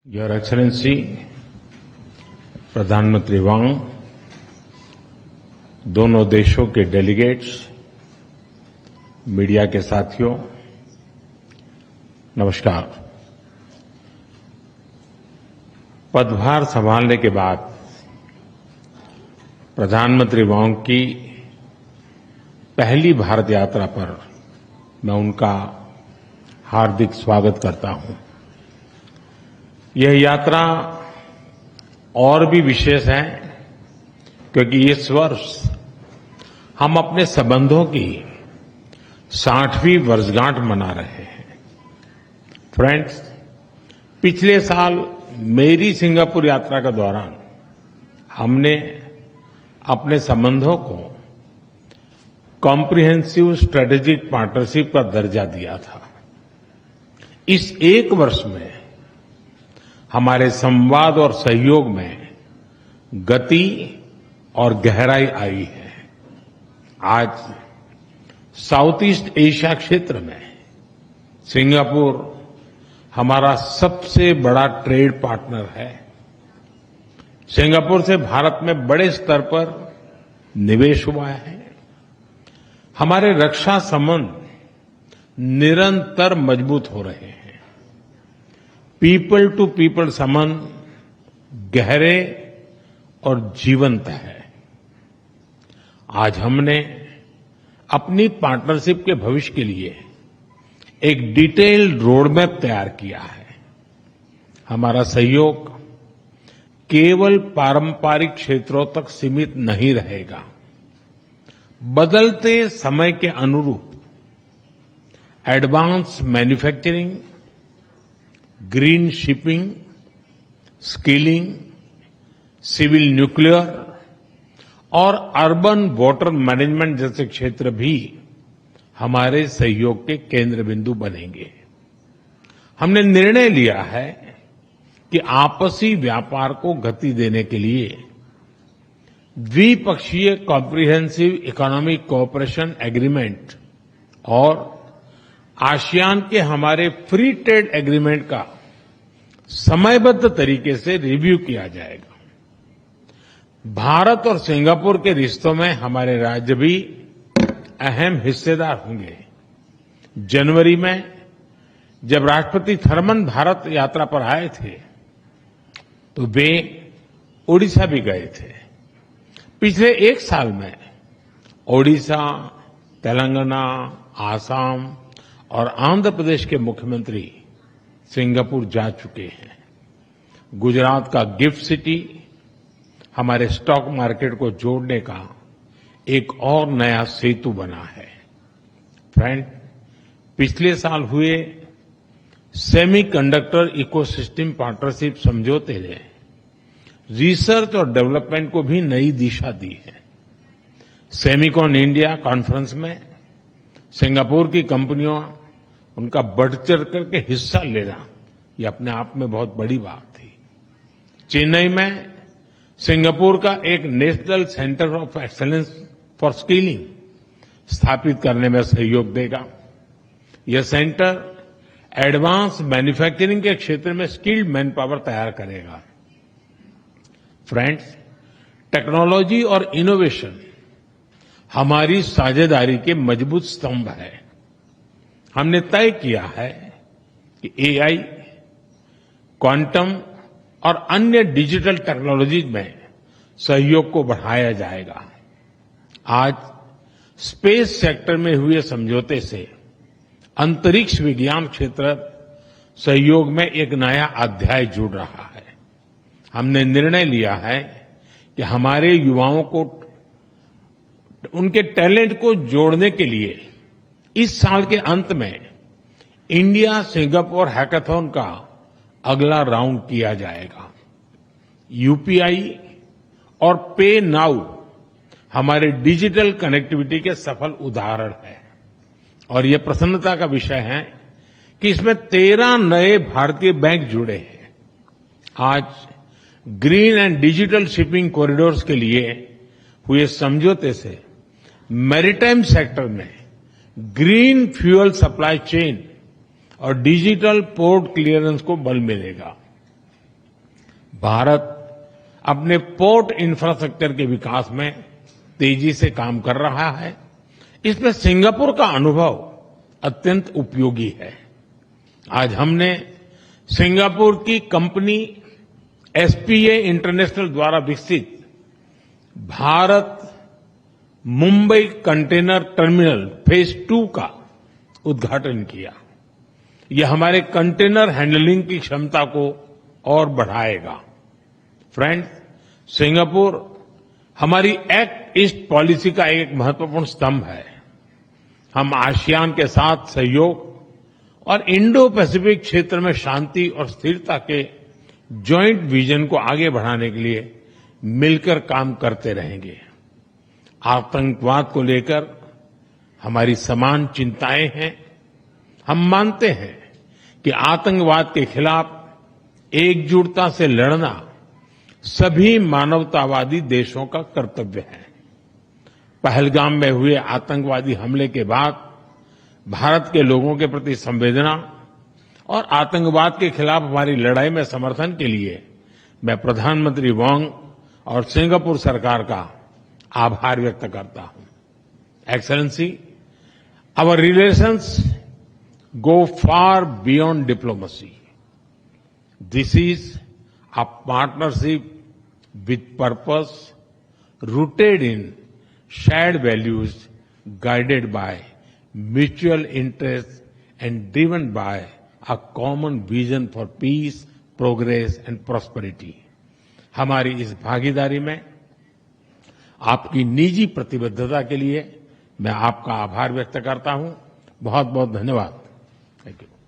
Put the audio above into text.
Your excellency प्रधानमंत्री वांग, दोनों देशों के डेलीगेट्स, मीडिया के साथियों, नमस्कार। पदभार संभालने के बाद प्रधानमंत्री वांग की पहली भारत यात्रा पर मैं उनका हार्दिक स्वागत करता हूं। यह यात्रा और भी विशेष है क्योंकि इस वर्ष हम अपने संबंधों की 60वीं वर्षगांठ मना रहे हैं। फ्रेंड्स, पिछले साल मेरी सिंगापुर यात्रा के दौरान हमने अपने संबंधों को कॉम्प्रिहेंसिव स्ट्रेटेजिक पार्टनरशिप का दर्जा दिया था। इस एक वर्ष में हमारे संवाद और सहयोग में गति और गहराई आई है। आज साउथ ईस्ट एशिया क्षेत्र में सिंगापुर हमारा सबसे बड़ा ट्रेड पार्टनर है। सिंगापुर से भारत में बड़े स्तर पर निवेश हुआ है। हमारे रक्षा संबंध निरंतर मजबूत हो रहे हैं। पीपल टू पीपल संबंध गहरे और जीवंत है। आज हमने अपनी पार्टनरशिप के भविष्य के लिए एक डिटेल्ड रोडमैप तैयार किया है। हमारा सहयोग केवल पारंपरिक क्षेत्रों तक सीमित नहीं रहेगा। बदलते समय के अनुरूप advance manufacturing, green shipping, skilling, civil nuclear और अर्बन वाटर मैनेजमेंट जैसे क्षेत्र भी हमारे सहयोग के केंद्र बिंदु बनेंगे। हमने निर्णय लिया है कि आपसी व्यापार को गति देने के लिए द्विपक्षीय कॉम्प्रिहेंसिव इकोनॉमिक कोऑपरेशन एग्रीमेंट और आसियान के हमारे फ्री ट्रेड एग्रीमेंट का समयबद्ध तरीके से रिव्यू किया जाएगा। भारत और सिंगापुर के रिश्तों में हमारे राज्य भी अहम हिस्सेदार होंगे। जनवरी में जब राष्ट्रपति थर्मन भारत यात्रा पर आए थे तो वे ओडिशा भी गए थे। पिछले एक साल में ओडिशा, तेलंगाना, आसाम और आंध्र प्रदेश के मुख्यमंत्री सिंगापुर जा चुके हैं। गुजरात का गिफ्ट सिटी हमारे स्टॉक मार्केट को जोड़ने का एक और नया सेतु बना है। फ्रेंड, पिछले साल हुए सेमीकंडक्टर इकोसिस्टम पार्टनरशिप समझौते ने रिसर्च और डेवलपमेंट को भी नई दिशा दी है। सेमिकॉन इंडिया कॉन्फ्रेंस में सिंगापुर की कंपनियों उनका बढ़ चढ़ करके हिस्सा लेना ये अपने आप में बहुत बड़ी बात थी। चेन्नई में सिंगापुर का एक national centre of excellence for skilling स्थापित करने में सहयोग देगा। यह सेंटर एडवांस मैन्युफैक्चरिंग के क्षेत्र में स्किल्ड मैन पावर तैयार करेगा। फ्रेंड्स, टेक्नोलॉजी और इनोवेशन हमारी साझेदारी के मजबूत स्तंभ है। हमने तय किया है कि एआई, क्वांटम और अन्य डिजिटल टेक्नोलॉजीज में सहयोग को बढ़ाया जाएगा। आज स्पेस सेक्टर में हुए समझौते से अंतरिक्ष विज्ञान क्षेत्र सहयोग में एक नया अध्याय जुड़ रहा है। हमने निर्णय लिया है कि हमारे युवाओं को उनके टैलेंट को जोड़ने के लिए इस साल के अंत में इंडिया सिंगापुर हैकाथॉन का अगला राउंड किया जाएगा। यूपीआई और पे नाउ हमारे डिजिटल कनेक्टिविटी के सफल उदाहरण हैं और ये प्रसन्नता का विषय है कि इसमें 13 नए भारतीय बैंक जुड़े हैं। आज green and digital shipping corridors के लिए हुए समझौते से मैरीटाइम सेक्टर में ग्रीन फ्यूल सप्लाई चेन और डिजिटल पोर्ट क्लियरेंस को बल मिलेगा। भारत अपने पोर्ट इंफ्रास्ट्रक्चर के विकास में तेजी से काम कर रहा है। इसमें सिंगापुर का अनुभव अत्यंत उपयोगी है। आज हमने सिंगापुर की कंपनी एसपीए इंटरनेशनल द्वारा विकसित Bharat Mumbai container terminal phase 2 का उद्घाटन किया। यह हमारे कंटेनर हैंडलिंग की क्षमता को और बढ़ाएगा। फ्रेंड्स, सिंगापुर हमारी एक्ट ईस्ट पॉलिसी का एक महत्वपूर्ण स्तंभ है। हम आसियान के साथ सहयोग और इंडो पैसिफिक क्षेत्र में शांति और स्थिरता के जॉइंट विजन को आगे बढ़ाने के लिए मिलकर काम करते रहेंगे। आतंकवाद को लेकर हमारी समान चिंताएं हैं। हम मानते हैं कि आतंकवाद के खिलाफ एकजुटता से लड़ना सभी मानवतावादी देशों का कर्तव्य है। पहलगाम में हुए आतंकवादी हमले के बाद भारत के लोगों के प्रति संवेदना और आतंकवाद के खिलाफ हमारी लड़ाई में समर्थन के लिए मैं प्रधानमंत्री वोंग और सिंगापुर सरकार का आभार व्यक्त करता हूं। Excellency, our relations go far beyond diplomacy. This is a partnership with purpose, rooted in shared values, guided by mutual interests and driven by a common vision for peace, progress and prosperity. हमारी इस भागीदारी में आपकी निजी प्रतिबद्धता के लिए मैं आपका आभार व्यक्त करता हूं। बहुत बहुत धन्यवाद। Thank you.